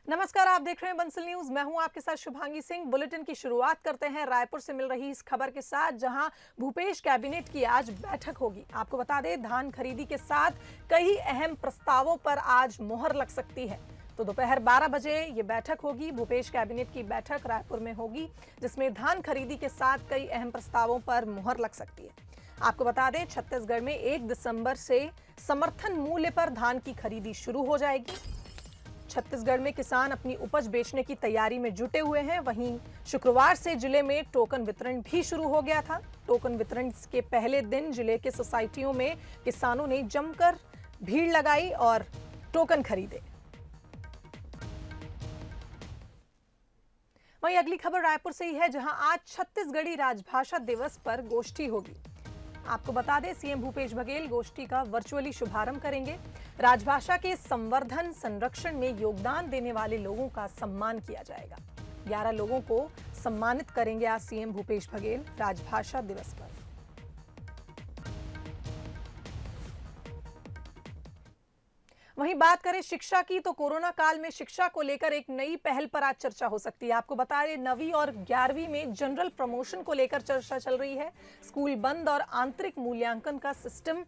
नमस्कार, आप देख रहे हैं बंसल न्यूज। मैं हूं आपके साथ शुभांगी सिंह। बुलेटिन की शुरुआत करते हैं रायपुर से मिल रही इस खबर के साथ, जहां भूपेश कैबिनेट की आज बैठक होगी। आपको बता दें, धान खरीदी के साथ कई अहम प्रस्तावों पर आज मोहर लग सकती है। तो दोपहर 12 बजे ये बैठक होगी। भूपेश कैबिनेट की बैठक रायपुर में होगी, जिसमें धान खरीदी के साथ कई अहम प्रस्तावों पर मोहर लग सकती है। आपको बता दें, छत्तीसगढ़ में 1 दिसंबर से समर्थन मूल्य पर धान की खरीदी शुरू हो जाएगी। छत्तीसगढ़ में किसान अपनी उपज बेचने की तैयारी में जुटे हुए हैं। वहीं शुक्रवार से जिले में टोकन वितरण भी शुरू हो गया था। टोकन वितरण के पहले दिन जिले के सोसाइटियों में किसानों ने जमकर भीड़ लगाई और टोकन खरीदे। वहीं अगली खबर रायपुर से ही है, जहां आज छत्तीसगढ़ी राजभाषा दिवस पर गोष्ठी होगी। आपको बता दें, सीएम भूपेश बघेल गोष्ठी का वर्चुअली शुभारंभ करेंगे। राजभाषा के संवर्धन संरक्षण में योगदान देने वाले लोगों का सम्मान किया जाएगा। 11 लोगों को सम्मानित करेंगे आज सीएम भूपेश बघेल राजभाषा दिवस पर। वहीं बात करें शिक्षा की, तो कोरोना काल में शिक्षा को लेकर एक नई पहल पर आज चर्चा हो सकती है। आपको बता दें, 9वीं और 11वीं में जनरल प्रमोशन को लेकर चर्चा चल रही है। स्कूल बंद और आंतरिक मूल्यांकन का सिस्टम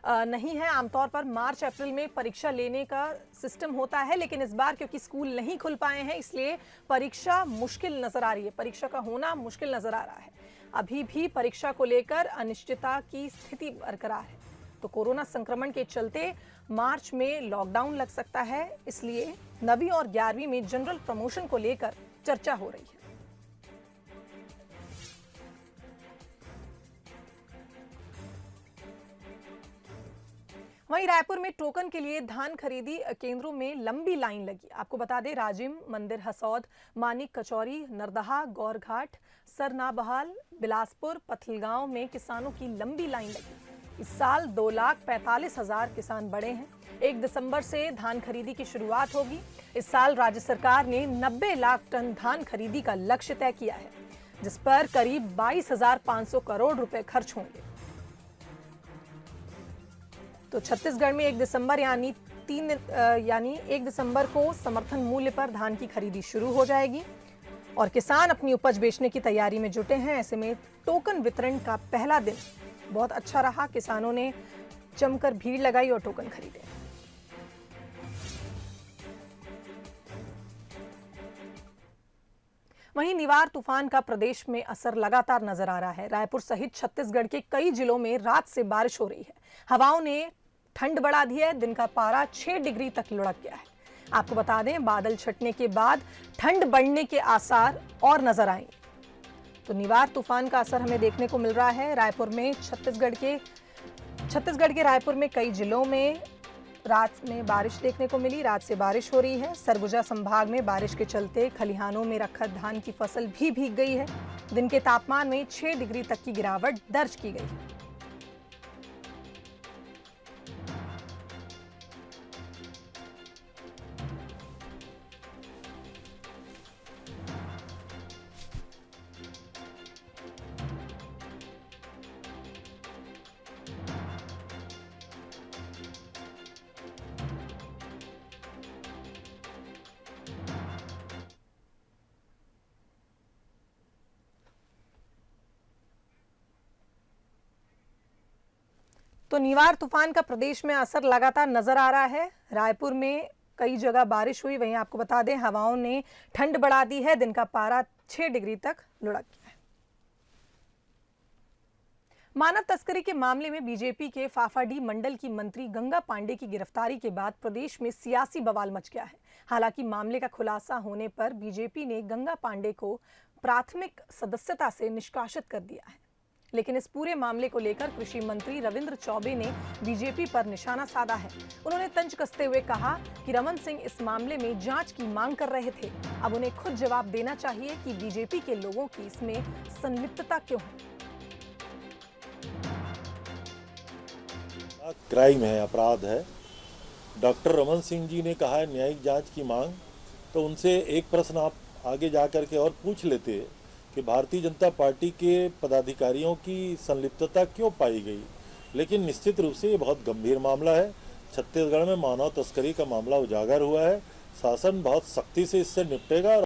नहीं है। आमतौर पर मार्च अप्रैल में परीक्षा लेने का सिस्टम होता है, लेकिन इस बार क्योंकि स्कूल नहीं खुल पाए हैं, इसलिए परीक्षा मुश्किल नजर आ रही है। परीक्षा का होना मुश्किल नजर आ रहा है। अभी भी परीक्षा को लेकर अनिश्चितता की स्थिति बरकरार है। तो कोरोना संक्रमण के चलते मार्च में लॉकडाउन लग सकता है, इसलिए 9वीं और 11वीं में जनरल प्रमोशन को लेकर चर्चा हो रही है। वहीं रायपुर में टोकन के लिए धान खरीदी केंद्रों में लंबी लाइन लगी। आपको बता दें, राजिम, मंदिर हसौद, मानिक कचौरी, नरदहा, गौरघाट, सरनाबहाल, बिलासपुर, पथलगांव में किसानों की लंबी लाइन लगी। इस साल 2,45,000 किसान बढ़े हैं। 1 दिसंबर से धान खरीदी की शुरुआत होगी। इस साल राज्य सरकार ने 90 लाख टन धान खरीदी का लक्ष्य तय किया है, जिस पर करीब 22,500 करोड़ रुपए खर्च होंगे। तो छत्तीसगढ़ में 1 दिसंबर यानी 1 दिसंबर को समर्थन मूल्य पर धान की खरीदी शुरू हो जाएगी और किसान अपनी उपज बेचने की तैयारी में जुटे हैं। ऐसे में टोकन वितरण का पहला दिन बहुत अच्छा रहा। किसानों ने जमकर भीड़ लगाई और टोकन खरीदे। वहीं निवार तूफान का प्रदेश में असर लगातार नजर आ रहा है। रायपुर सहित छत्तीसगढ़ के कई जिलों में रात से बारिश हो रही है। हवाओं ने ठंड बढ़ा दी है। दिन का पारा 6 डिग्री तक लुढ़क गया है। आपको बता दें, बादल छटने के बाद ठंड बढ़ने के आसार और नजर आएंगे। तो निवार तूफान का असर हमें देखने को मिल रहा है। रायपुर में छत्तीसगढ़ के रायपुर में कई जिलों में रात में बारिश देखने को मिली। रात से बारिश हो रही है। सरगुजा संभाग में बारिश के चलते खलिहानों में रखा धान की फसल भी भीग गई है। दिन के तापमान में 6 डिग्री तक की गिरावट दर्ज की गई है। तो निवार तूफान का प्रदेश में असर लगातार नजर आ रहा है। रायपुर में कई जगह बारिश हुई। वहीं आपको बता दें, हवाओं ने ठंड बढ़ा दी है। दिन का पारा 6 डिग्री तक लुढ़क गया है। मानव तस्करी के मामले में बीजेपी के फाफाडी मंडल की मंत्री गंगा पांडे की गिरफ्तारी के बाद प्रदेश में सियासी बवाल मच गया है। हालांकि मामले का खुलासा होने पर बीजेपी ने गंगा पांडे को प्राथमिक सदस्यता से निष्कासित कर दिया है। लेकिन इस पूरे मामले को लेकर कृषि मंत्री रविंद्र चौबे ने बीजेपी पर निशाना साधा है। उन्होंने तंज कसते हुए कहा कि रमन सिंह इस मामले में जांच की मांग कर रहे थे। अब उन्हें खुद जवाब देना चाहिए कि बीजेपी के लोगों की इसमें संलिप्तता क्यों है। क्राइम है, अपराध है। डॉक्टर रमन सिंह जी ने कहा है न्यायिक जांच की मांग, तो उनसे एक प्रश्न आप आगे जा करके और पूछ लेते कि भारतीय जनता पार्टी के पदाधिकारियों की संलिप्तता क्यों पाई गई। लेकिन निश्चित रूप से ये बहुत गंभीर मामला है। छत्तीसगढ़ में मानव तस्करी का मामला उजागर हुआ है शासन बहुत सख्ती से इससे निपटेगा।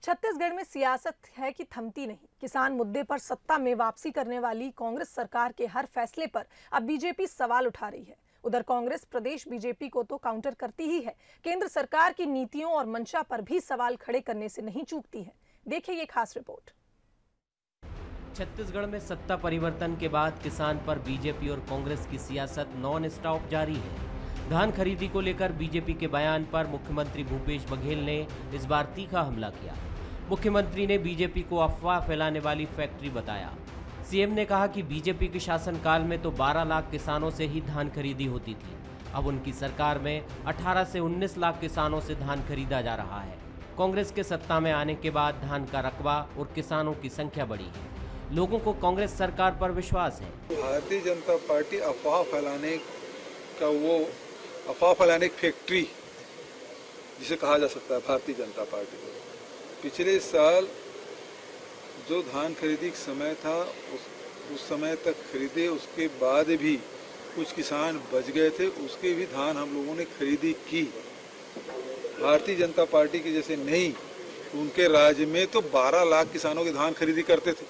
छत्तीसगढ़ में सियासत है कि थमती नहीं। किसान मुद्दे पर सत्ता में वापसी करने वाली कांग्रेस सरकार के हर फैसले पर अब बीजेपी सवाल उठा रही है। उधर कांग्रेस प्रदेश बीजेपी को तो काउंटर करती ही है, केंद्र सरकार की नीतियों और मंशा पर भी सवाल खड़े करने से नहीं चूकती है। देखिए ये खास रिपोर्ट। छत्तीसगढ़ में सत्ता परिवर्तन के बाद किसान पर बीजेपी और कांग्रेस की सियासत नॉन स्टॉप जारी है। धान खरीदी को लेकर बीजेपी के बयान पर मुख्यमंत्री भूपेश बघेल ने इस बार तीखा हमला किया। मुख्यमंत्री ने बीजेपी को अफवाह फैलाने वाली फैक्ट्री बताया। सीएम ने कहा कि बीजेपी के शासनकाल में तो 12 लाख किसानों से ही धान खरीदी होती थी। अब उनकी सरकार में 18 से 19 लाख किसानों से धान खरीदा जा रहा है। कांग्रेस के सत्ता में आने के बाद धान का रकबा और किसानों की संख्या बढ़ी है। लोगों को कांग्रेस सरकार पर विश्वास है। भारतीय जनता पार्टी अफवाह फैलाने की फैक्ट्री जिसे कहा जा सकता है भारतीय जनता पार्टी को। पिछले साल जो धान खरीदी का समय था उस समय तक खरीदे, उसके बाद भी कुछ किसान बच गए थे, उसके भी धान हम लोगों ने खरीदी की। भारतीय जनता पार्टी की जैसे नहीं, उनके राज्य में तो 12 लाख किसानों के धान खरीदी करते थे।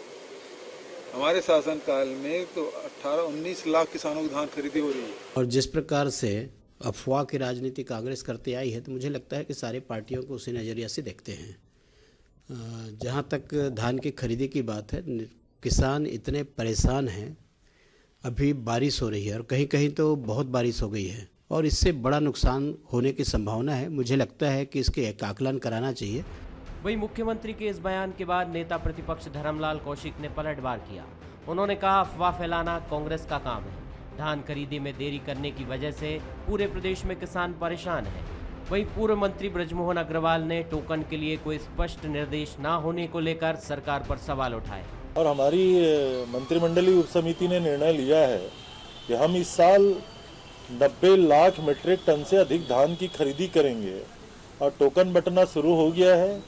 हमारे शासनकाल में तो 18-19 लाख किसानों की धान खरीदी हो रही है। और जिस प्रकार से अफवाह की राजनीति कांग्रेस करते आई है, तो मुझे लगता है कि सारी पार्टियों को उसी नज़रिया से देखते हैं। जहाँ तक धान की खरीदी की बात है, किसान इतने परेशान हैं। अभी बारिश हो रही है और कहीं कहीं तो बहुत बारिश हो गई है और इससे बड़ा नुकसान होने की संभावना है। मुझे लगता है कि इसके एक आकलन कराना चाहिए। वहीं मुख्यमंत्री के इस बयान के बाद नेता प्रतिपक्ष धर्मलाल कौशिक ने पलटवार किया। उन्होंने कहा, अफवाह फैलाना कांग्रेस का काम है। धान खरीदी में देरी करने की वजह से पूरे प्रदेश में किसान परेशान हैं। वहीं पूर्व मंत्री बृजमोहन अग्रवाल ने टोकन के लिए कोई स्पष्ट निर्देश न होने को लेकर सरकार पर सवाल उठाए। और हमारी मंत्रिमंडलीय उपसमिति ने निर्णय लिया है कि हम इस साल 90 लाख मीट्रिक टन से अधिक धान की खरीदी करेंगे और टोकन बंटना शुरू हो गया है।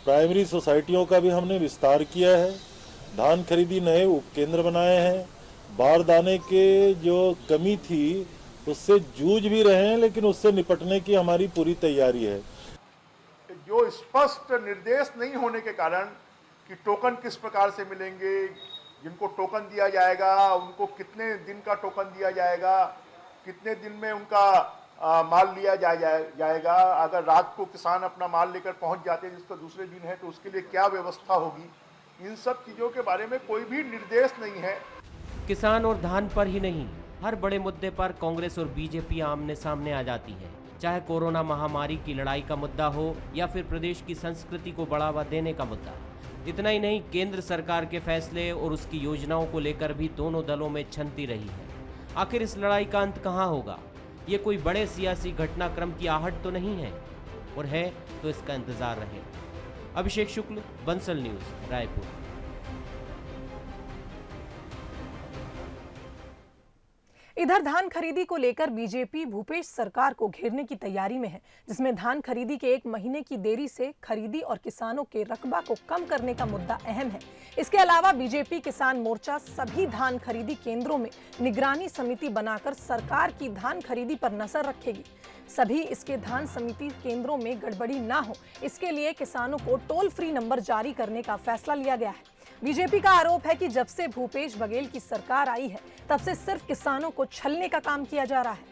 प्राइमरी सोसाइटियों का भी हमने विस्तार किया है। धान खरीदी नए उपकेंद्र बनाए हैं। बारदाने के जो कमी थी उससे जूझ भी रहे हैं, लेकिन उससे निपटने की हमारी पूरी तैयारी है। जो स्पष्ट निर्देश नहीं होने के कारण कि टोकन किस प्रकार से मिलेंगे, जिनको टोकन दिया जाएगा उनको कितने दिन का टोकन दिया जाएगा, कितने दिन में उनका माल लिया जाएगा, अगर रात को किसान अपना माल लेकर पहुंच जाते हैं जिसका दूसरे दिन है तो उसके लिए क्या व्यवस्था होगी, इन सब चीज़ों के बारे में कोई भी निर्देश नहीं है। किसान और धान पर ही नहीं, हर बड़े मुद्दे पर कांग्रेस और बीजेपी आमने सामने आ जाती है। चाहे कोरोना महामारी की लड़ाई का मुद्दा हो या फिर प्रदेश की संस्कृति को बढ़ावा देने का मुद्दा। इतना ही नहीं, केंद्र सरकार के फैसले और उसकी योजनाओं को लेकर भी दोनों दलों में छनती रही है। आखिर इस लड़ाई का अंत कहाँ होगा? ये कोई बड़े सियासी घटनाक्रम की आहट तो नहीं है, और है तो इसका इंतजार रहे। अभिषेक शुक्ल, बंसल न्यूज, रायपुर। इधर धान खरीदी को लेकर बीजेपी भूपेश सरकार को घेरने की तैयारी में है, जिसमें धान खरीदी के 1 महीने की देरी से खरीदी और किसानों के रकबा को कम करने का मुद्दा अहम है। इसके अलावा बीजेपी किसान मोर्चा सभी धान खरीदी केंद्रों में निगरानी समिति बनाकर सरकार की धान खरीदी पर नजर रखेगी। सभी इसके धान समिति केंद्रों में गड़बड़ी ना हो, इसके लिए किसानों को टोल फ्री नंबर जारी करने का फैसला लिया गया है। बीजेपी का आरोप है कि जब से भूपेश बघेल की सरकार आई है, तब से सिर्फ किसानों को छलने का काम किया जा रहा है।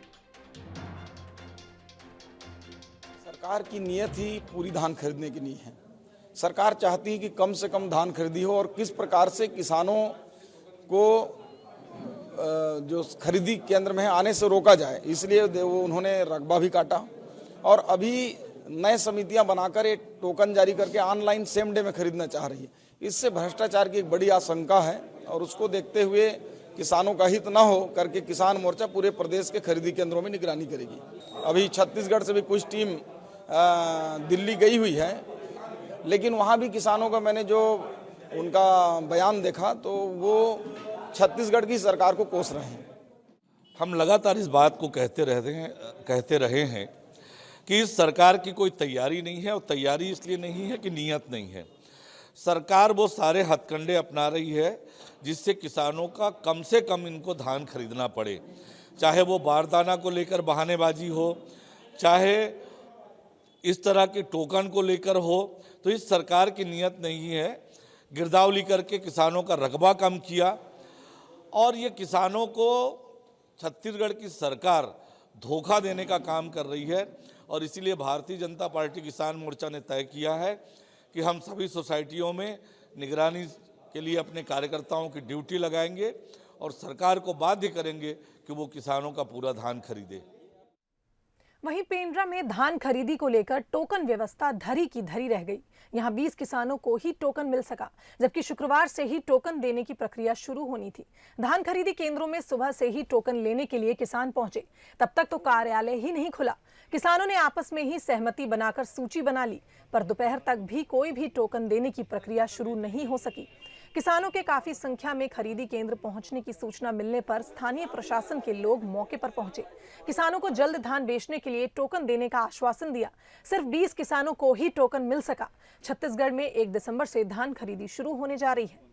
सरकार की नीयत ही पूरी धान खरीदने की नहीं है। सरकार चाहती है कि कम से कम धान खरीदी हो और किस प्रकार से किसानों को जो खरीदी केंद्र में आने से रोका जाए, इसलिए वो उन्होंने रकबा भी काटा और अभी नए समितियां बनाकर एक टोकन जारी करके ऑनलाइन सेम डे में खरीदना चाह रही है। इससे भ्रष्टाचार की एक बड़ी आशंका है और उसको देखते हुए किसानों का हित न हो करके किसान मोर्चा पूरे प्रदेश के खरीदी केंद्रों में निगरानी करेगी। अभी छत्तीसगढ़ से भी कुछ टीम दिल्ली गई हुई है, लेकिन वहाँ भी किसानों का मैंने जो उनका बयान देखा तो वो छत्तीसगढ़ की सरकार को कोस रहे हैं। हम लगातार इस बात को कहते रहे हैं कि इस सरकार की कोई तैयारी नहीं है, और तैयारी इसलिए नहीं है कि नीयत नहीं है। सरकार वो सारे हथकंडे अपना रही है जिससे किसानों का कम से कम इनको धान खरीदना पड़े, चाहे वो बारदाना को लेकर बहानेबाजी हो, चाहे इस तरह के टोकन को लेकर हो, तो इस सरकार की नीयत नहीं है। गिरदावरी करके किसानों का रकबा कम किया और ये किसानों को छत्तीसगढ़ की सरकार धोखा देने का काम कर रही है। और इसीलिए भारतीय जनता पार्टी किसान मोर्चा ने तय किया है कि हम सभी सोसाइटियों में निगरानी के लिए अपने कार्यकर्ताओं की ड्यूटी लगाएंगे और सरकार को बाध्य करेंगे कि वो किसानों का पूरा धान खरीदे। वहीं पेंड्रा में धान खरीदी को लेकर टोकन व्यवस्था धरी की धरी रह गई। यहां 20 किसानों को ही टोकन मिल सका, जबकि शुक्रवार से ही टोकन देने की प्रक्रिया शुरू होनी थी। धान खरीदी केंद्रों में सुबह से ही टोकन लेने के लिए किसान पहुंचे, तब तक तो कार्यालय ही नहीं खुला। किसानों ने आपस में ही सहमति बनाकर सूची बना ली, पर दोपहर तक भी कोई भी टोकन देने की प्रक्रिया शुरू नहीं हो सकी। किसानों के काफी संख्या में खरीदी केंद्र पहुंचने की सूचना मिलने पर स्थानीय प्रशासन के लोग मौके पर पहुंचे। किसानों को जल्द धान बेचने के लिए टोकन देने का आश्वासन दिया। सिर्फ 20 किसानों को ही टोकन मिल सका। छत्तीसगढ़ में 1 दिसंबर से धान खरीदी शुरू होने जा रही है।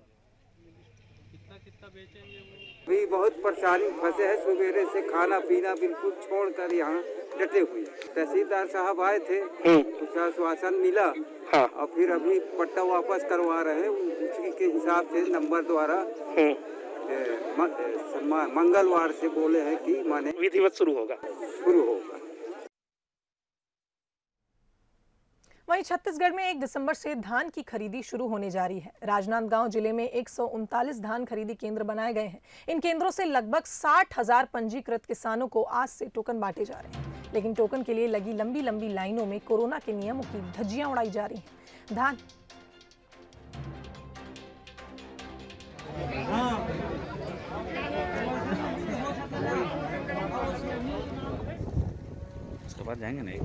भी बहुत परेशानी फंसे हैं, सवेरे से खाना पीना बिल्कुल छोड़कर यहाँ डटे हुए। तहसीलदार साहब आए थे, कुछ आश्वासन मिला। हाँ। और फिर अभी पट्टा वापस करवा रहे हैं, उसी के हिसाब से नंबर द्वारा मंगलवार से बोले हैं कि माने विधिवत शुरू होगा। वहीं छत्तीसगढ़ में 1 दिसंबर से धान की खरीदी शुरू होने जा रही है। राजनांदगांव जिले में 139 धान खरीदी केंद्र बनाए गए हैं। इन केंद्रों से लगभग 60,000 पंजीकृत किसानों को आज से टोकन बांटे जा रहे हैं, लेकिन टोकन के लिए लगी लंबी लंबी लाइनों में कोरोना के नियमों की धज्जियां उड़ाई जा रही हैं। धान उसके बाद जाएंगे नहीं।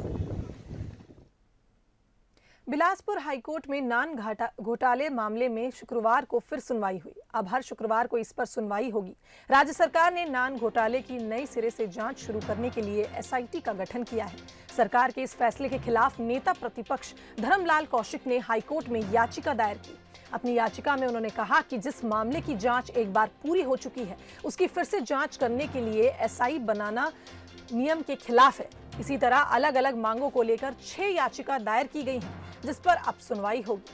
बिलासपुर हाईकोर्ट में नान घोटाले मामले में शुक्रवार को फिर सुनवाई हुई। अब हर शुक्रवार को इस पर सुनवाई होगी। राज्य सरकार ने नान घोटाले की नई सिरे से जांच शुरू करने के लिए एसआईटी का गठन किया है। सरकार के इस फैसले के खिलाफ नेता प्रतिपक्ष धर्मलाल कौशिक ने हाईकोर्ट में याचिका दायर की। अपनी याचिका में उन्होंने कहा कि जिस मामले की जांच एक बार पूरी हो चुकी है, उसकी फिर से जांच करने के लिए एसआई बनाना नियम के खिलाफ है। इसी तरह अलग अलग मांगों को लेकर 6 याचिका दायर की गई हैं, जिस पर अब सुनवाई होगी।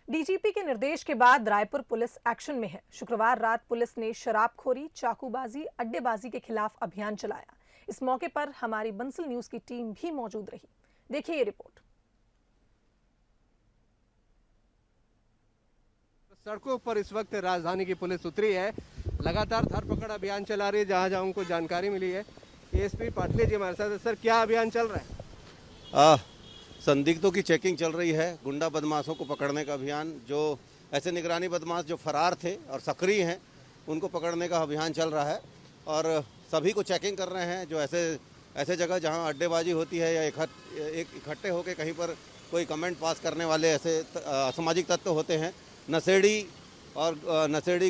डीजीपी के निर्देश के बाद रायपुर पुलिस एक्शन में है। शुक्रवार रात पुलिस ने शराबखोरी, चाकूबाजी, अड्डेबाजी के खिलाफ अभियान चलाया। इस मौके पर हमारी बंसल न्यूज की टीम भी मौजूद रही। देखिए ये रिपोर्ट। सड़कों पर इस वक्त राजधानी की पुलिस उतरी है। लगातार धरपकड़ अभियान चला रही है। जहां जहां उनको जानकारी मिली है। एएसपी पाटले जी हमारे साथ है। सर, क्या अभियान चल रहा है? संदिग्धों की चेकिंग चल रही है। गुंडा बदमाशों को पकड़ने का अभियान, जो ऐसे निगरानी बदमाश जो फरार थे और सक्रिय हैं, उनको पकड़ने का अभियान चल रहा है। और सभी को चेकिंग कर रहे हैं। जो ऐसे जगह जहां अड्डेबाजी होती है या इकट्ठे होकर कहीं पर कोई कमेंट पास करने वाले ऐसे असामाजिक तत्व होते हैं, नशेड़ी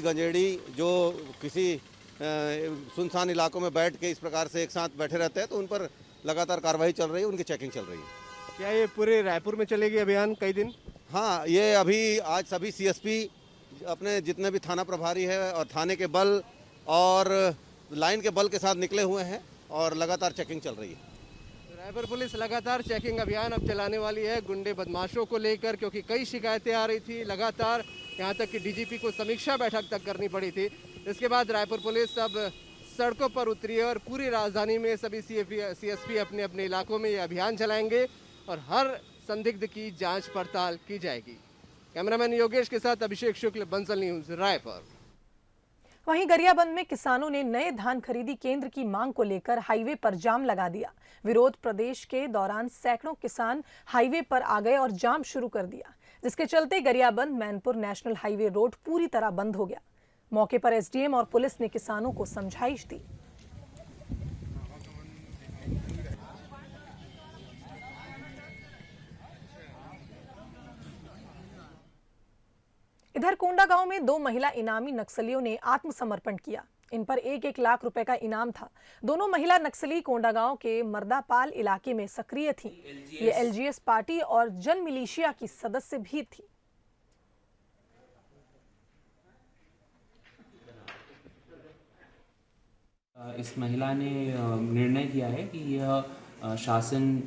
गंजेड़ी जो किसी सुनसान इलाकों में बैठ के इस प्रकार से एक साथ बैठे रहते हैं, तो उन पर लगातार कार्रवाई चल रही है, उनकी चेकिंग चल रही है। क्या ये पूरे रायपुर में चलेगी अभियान कई दिन? हाँ, ये अभी आज सभी सीएसपी अपने जितने भी थाना प्रभारी है और थाने के बल और लाइन के बल के साथ निकले हुए हैं और लगातार चेकिंग चल रही है। रायपुर पुलिस लगातार चेकिंग अभियान अब चलाने वाली है गुंडे बदमाशों को लेकर, क्योंकि कई शिकायतें आ रही थी लगातार, यहाँ तक कि डीजीपी को समीक्षा बैठक तक करनी पड़ी थी। इसके बाद रायपुर पुलिस अब सड़कों पर उतरी है और पूरी राजधानी में सभी सीएसपी अपने अपने इलाकों में ये अभियान चलाएंगे और हर संदिग्ध की जांच पड़ताल की जाएगी। कैमरामैन योगेश के साथ अभिषेक शुक्ल, बंसल न्यूज, रायपुर। वहीं गरियाबंद में किसानों ने नए धान खरीदी केंद्र की मांग को लेकर हाईवे पर जाम लगा दिया। विरोध प्रदेश के दौरान सैकड़ों किसान हाईवे पर आ गए और जाम शुरू कर दिया, जिसके चलते Gariaband Mainpur national highway road पूरी तरह बंद हो गया। मौके पर एसडीएम और पुलिस ने किसानों को समझाइश दी। इधर कोंडागांव में 2 महिला इनामी नक्सलियों ने आत्मसमर्पण किया। इन पर 1-1 लाख रुपए का इनाम था। दोनों महिला नक्सली कोंडागांव के मर्दापाल इलाके में सक्रिय थी। ये एलजीएस पार्टी और जन मिलिशिया की सदस्य भी थी। इस महिला ने निर्णय किया है कि यह शासन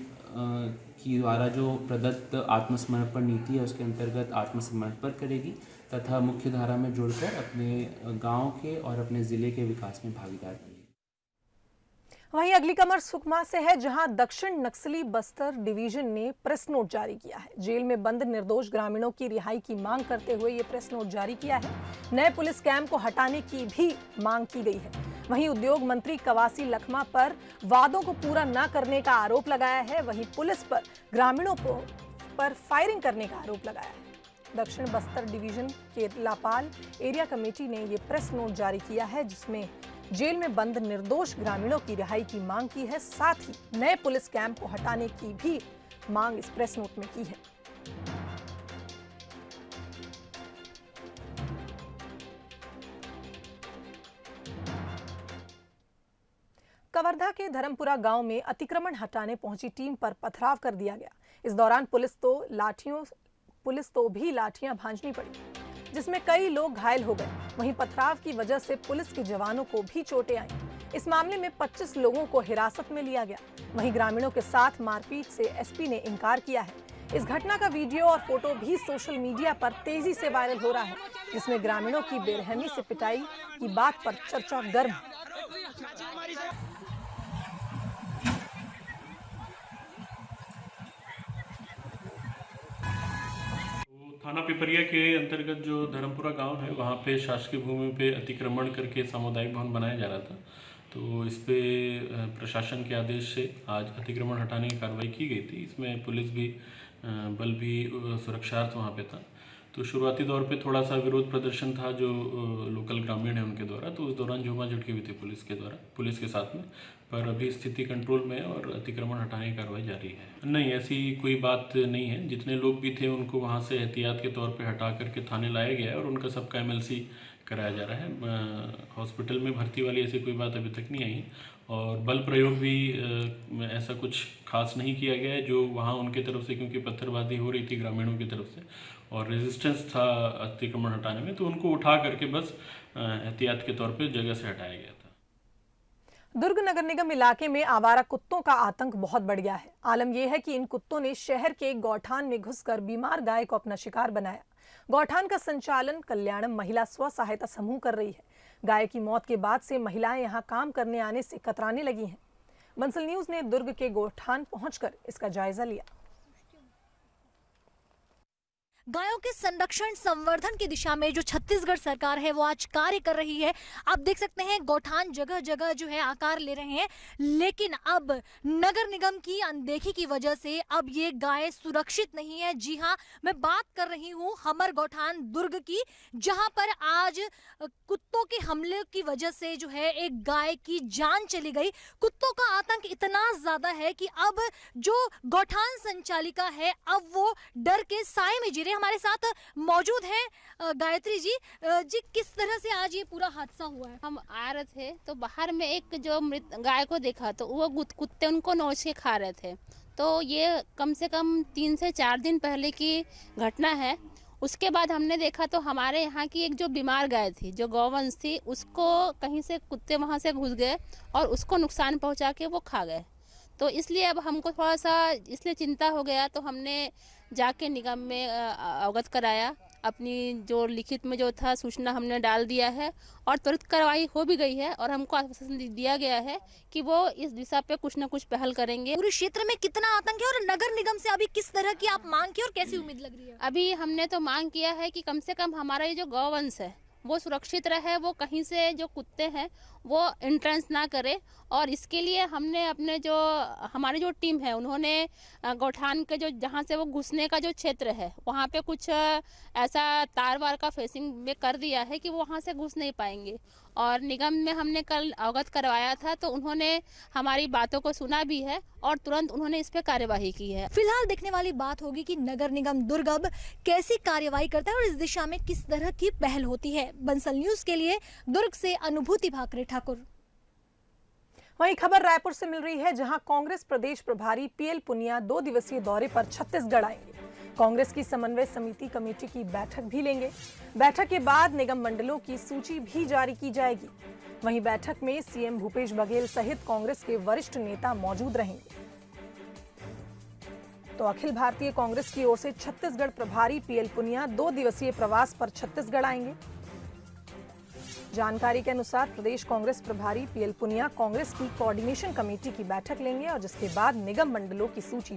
की द्वारा जो प्रदत्त आत्मसमर्पण नीति है उसके अंतर्गत आत्मसमर्पण करेगी तथा मुख्य धारा में जुड़कर अपने गांव के और अपने ज़िले के विकास में भागीदार बनेगी। वहीं अगली खबर सुकमा से है, जहां दक्षिण नक्सली बस्तर डिवीजन ने प्रेस नोट जारी किया है। जेल में बंद निर्दोष ग्रामीणों की रिहाई की मांग करते हुए ये प्रेस नोट जारी किया है। नए पुलिस कैंप को हटाने की भी मांग की गई है। वहीं उद्योग मंत्री कवासी लखमा पर वादों को पूरा न करने का आरोप लगाया है। वहीं पुलिस पर ग्रामीणों पर फायरिंग करने का आरोप लगाया है। दक्षिण बस्तर डिवीजन के लापाल एरिया कमेटी ने ये प्रेस नोट जारी किया है, जिसमें जेल में बंद निर्दोष ग्रामीणों की रिहाई की मांग की है। साथ ही नए पुलिस कैंप को हटाने की भी मांग इस प्रेस नोट में की है। कवर्धा के धर्मपुरा गांव में अतिक्रमण हटाने पहुंची टीम पर पथराव कर दिया गया। इस दौरान पुलिस तो भी लाठियां भांजनी पड़ी, जिसमें कई लोग घायल हो गए। वहीं पथराव की वजह से पुलिस के जवानों को भी चोटें आईं। इस मामले में 25 लोगों को हिरासत में लिया गया। वहीं ग्रामीणों के साथ मारपीट से एसपी ने इनकार किया है। इस घटना का वीडियो और फोटो भी सोशल मीडिया पर तेजी से वायरल हो रहा है, जिसमें ग्रामीणों की बेरहमी से पिटाई की बात पर चर्चा गर्म है। थाना पिपरिया के अंतर्गत जो धर्मपुरा गांव है, वहाँ पे शासकीय भूमि पे अतिक्रमण करके सामुदायिक भवन बनाया जा रहा था। तो इस पे प्रशासन के आदेश से आज अतिक्रमण हटाने की कार्रवाई की गई थी। इसमें पुलिस भी बल भी सुरक्षार्थ वहाँ पे था। तो शुरुआती दौर पे थोड़ा सा विरोध प्रदर्शन था जो लोकल ग्रामीण है उनके द्वारा, तो उस दौरान झूमा झटकी हुई थी पुलिस के साथ में। पर अभी स्थिति कंट्रोल में है और अतिक्रमण हटाने की कार्रवाई जारी है। नहीं, ऐसी कोई बात नहीं है। जितने लोग भी थे उनको वहाँ से एहतियात के तौर पे हटा करके थाने लाया गया है और उनका सबका MLC कराया जा रहा है। हॉस्पिटल में भर्ती वाली ऐसी कोई बात अभी तक नहीं आई और बल प्रयोग भी ऐसा कुछ खास नहीं किया गया है जो वहाँ उनके तरफ से, क्योंकि पत्थरबाजी हो रही थी ग्रामीणों की तरफ से और रेजिस्टेंस था अतिक्रमण हटाने में, तो उनको उठा करके बस एहतियात के तौर पर जगह से हटाया गया था। दुर्ग नगर निगम इलाके में आवारा कुत्तों का आतंक बहुत बढ़ गया है। आलम यह है कि इन कुत्तों ने शहर के गौठान में घुसकर बीमार गाय को अपना शिकार बनाया। गौठान का संचालन कल्याणम महिला स्व सहायता समूह कर रही है। गाय की मौत के बाद से महिलाएं यहां काम करने आने से कतराने लगी हैं। बंसल न्यूज ने दुर्ग के गौठान पहुंचकर इसका जायजा लिया। गायों के संरक्षण संवर्धन की दिशा में जो छत्तीसगढ़ सरकार है वो आज कार्य कर रही है। आप देख सकते हैं गौठान जगह जगह जो है आकार ले रहे हैं, लेकिन अब नगर निगम की अनदेखी की वजह से अब ये गाय सुरक्षित नहीं है। जी हां, मैं बात कर रही हूं हमर गौठान दुर्ग की, जहां पर आज कुत्तों के हमले की वजह से जो है एक गाय की जान चली गई। कुत्तों का आतंक इतना ज्यादा है कि अब जो गौठान संचालिका है अब वो डर के साए में जी रहे। हमारे साथ मौजूद हैं गायत्री जी। किस तरह से आज ये पूरा हादसा हुआ है? हम आ रहे थे तो बाहर में एक जो मृत गाय को देखा तो वो कुत्ते उनको नोच के खा रहे थे। तो ये कम से कम 3 से 4 दिन पहले की घटना है। उसके बाद हमने देखा तो हमारे यहाँ की एक जो बीमार गाय थी, जो गौवंश थी, उसको कहीं से कुत्ते वहाँ से घुस गए और उसको नुकसान पहुँचा के वो खा गए। तो इसलिए अब हमको थोड़ा सा इसलिए चिंता हो गया, तो हमने जाके निगम में अवगत कराया। अपनी जो लिखित में जो था सूचना हमने डाल दिया है और त्वरित कार्रवाई हो भी गई है और हमको आश्वासन दिया गया है कि वो इस दिशा पे कुछ न कुछ पहल करेंगे। पूरे क्षेत्र में कितना आतंक है और नगर निगम से अभी किस तरह की आप मांग की और कैसी उम्मीद लग रही है? अभी हमने तो मांग किया है कि कम से कम हमारा ये जो गौवंश है वो सुरक्षित रहे, वो कहीं से जो कुत्ते हैं वो एंट्रेंस ना करे। और इसके लिए हमने अपने जो हमारी जो टीम है उन्होंने गौठान के जो जहाँ से वो घुसने का जो क्षेत्र है वहाँ पे कुछ ऐसा तार वार का फेसिंग में कर दिया है कि वो वहाँ से घुस नहीं पाएंगे। और निगम में हमने कल अवगत करवाया था तो उन्होंने हमारी बातों को सुना भी है और तुरंत उन्होंने इस पे कार्यवाही की है। फिलहाल देखने वाली बात होगी कि नगर निगम दुर्ग अब कैसी कार्यवाही करता है और इस दिशा में किस तरह की पहल होती है। बंसल न्यूज के लिए दुर्ग से अनुभूति भाकरे ठाकुर। वहीं खबर रायपुर से मिल रही है, जहां कांग्रेस प्रदेश प्रभारी PL पुनिया 2 दिवसीय दौरे पर छत्तीसगढ़ आएंगे। कांग्रेस की समन्वय समिति कमेटी की बैठक भी लेंगे। बैठक के बाद निगम मंडलों की सूची भी जारी की जाएगी। वहीं बैठक में सीएम भूपेश बघेल सहित कांग्रेस के वरिष्ठ नेता मौजूद रहेंगे। तो अखिल भारतीय कांग्रेस की ओर से छत्तीसगढ़ प्रभारी पीएल पुनिया 2 दिवसीय प्रवास पर छत्तीसगढ़ आएंगे। जानकारी के अनुसार प्रदेश कांग्रेस प्रभारी पीएल पुनिया कांग्रेस की कोऑर्डिनेशन कमेटी की बैठक लेंगे और जिसके बाद निगम मंडलों की सूची